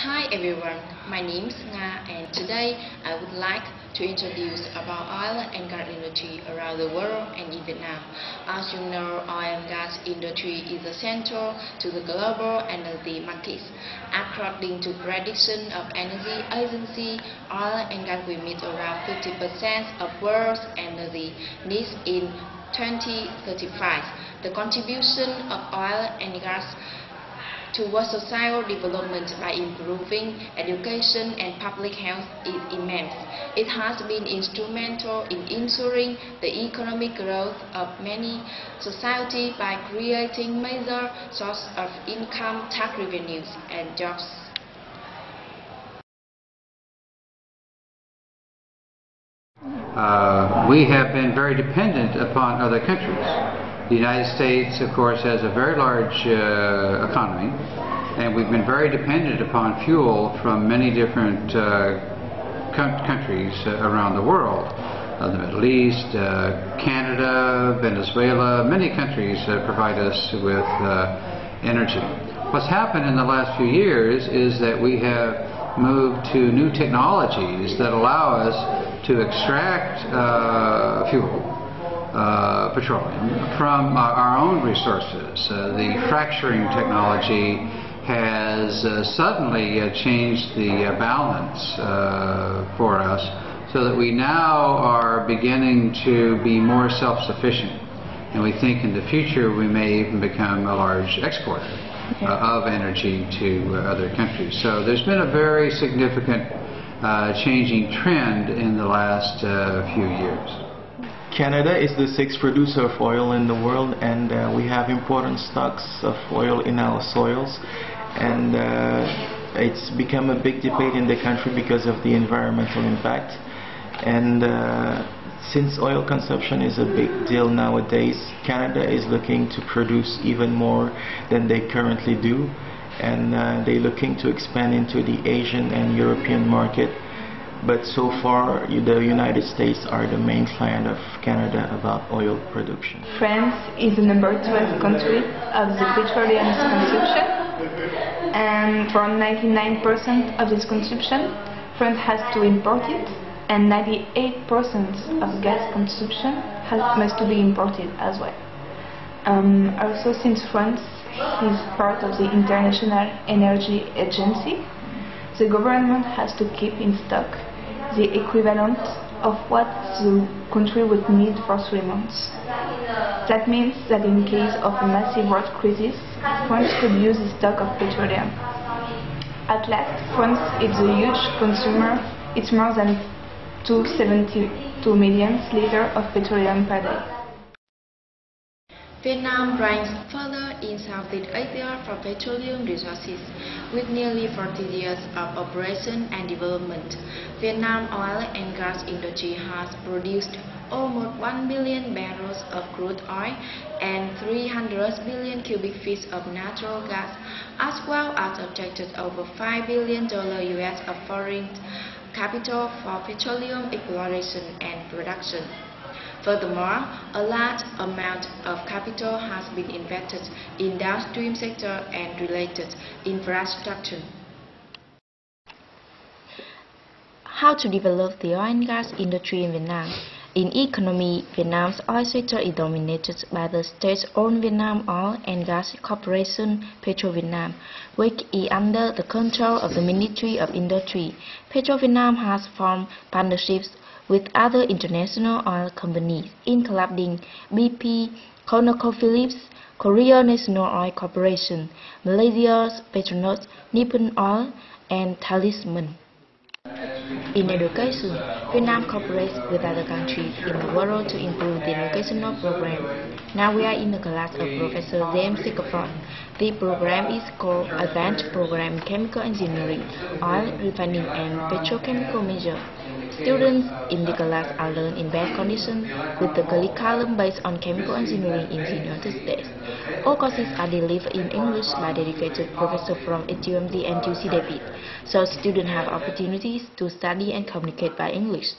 Hi everyone, my name is Nga and today I would like to introduce about oil and gas industry around the world and in Vietnam. As you know, oil and gas industry is essential to the global energy markets. According to prediction of energy agency, oil and gas will meet around 50% of world's energy needs in 2035. The contribution of oil and gas towards social development by improving education and public health is immense. It has been instrumental in ensuring the economic growth of many societies by creating major sources of income, tax revenues, and jobs. We have been very dependent upon other countries. The United States, of course, has a very large economy, and we've been very dependent upon fuel from many different countries around the world. The Middle East, Canada, Venezuela, many countries provide us with energy. What's happened in the last few years is that we have moved to new technologies that allow us to extract fuel, petroleum, from our own resources. The fracturing technology has suddenly changed the balance for us, so that we now are beginning to be more self-sufficient, and we think in the future we may even become a large exporter of energy to other countries. So there's been a very significant changing trend in the last few years. Canada is the sixth producer of oil in the world, and we have important stocks of oil in our soils, and it's become a big debate in the country because of the environmental impact. And since oil consumption is a big deal nowadays, Canada is looking to produce even more than they currently do, and they're looking to expand into the Asian and European market. But so far, the United States are the main client of Canada about oil production. France is the number 12 country of the petroleum consumption, and for 99% of this consumption, France has to import it, and 98% of gas consumption must to be imported as well. Also, since France is part of the International Energy Agency, the government has to keep in stock the equivalent of what the country would need for 3 months. That means that in case of a massive world crisis, France could use the stock of petroleum. At last, France is a huge consumer. It's more than 272 million liters of petroleum per day. Vietnam ranks further in Southeast Asia for petroleum resources, with nearly 40 years of operation and development. Vietnam oil and gas industry has produced almost 1 billion barrels of crude oil and 300 billion cubic feet of natural gas, as well as attracted over $5 billion US of foreign capital for petroleum exploration and production. Furthermore, a large amount of capital has been invested in downstream sector and related infrastructure. How to develop the oil and gas industry in Vietnam? In economy, Vietnam's oil sector is dominated by the state-owned Vietnam Oil and Gas Corporation, PetroVietnam, which is under the control of the Ministry of Industry. PetroVietnam has formed partnerships with other international oil companies, including BP, ConocoPhillips, Korea National Oil Corporation, Malaysia's Petronas, Nippon Oil, and Talisman. In education, Vietnam cooperates with other countries in the world to improve the educational program. Now we are in the class of Professor James Singapore. The program is called Advanced Program Chemical Engineering, Oil Refining and Petrochemical Measure. Students in the class are learned in best conditions with the curriculum based on chemical engineering in the United States. All courses are delivered in English by dedicated professors from HUMD and UC Davis, so students have opportunities to study and communicate by English.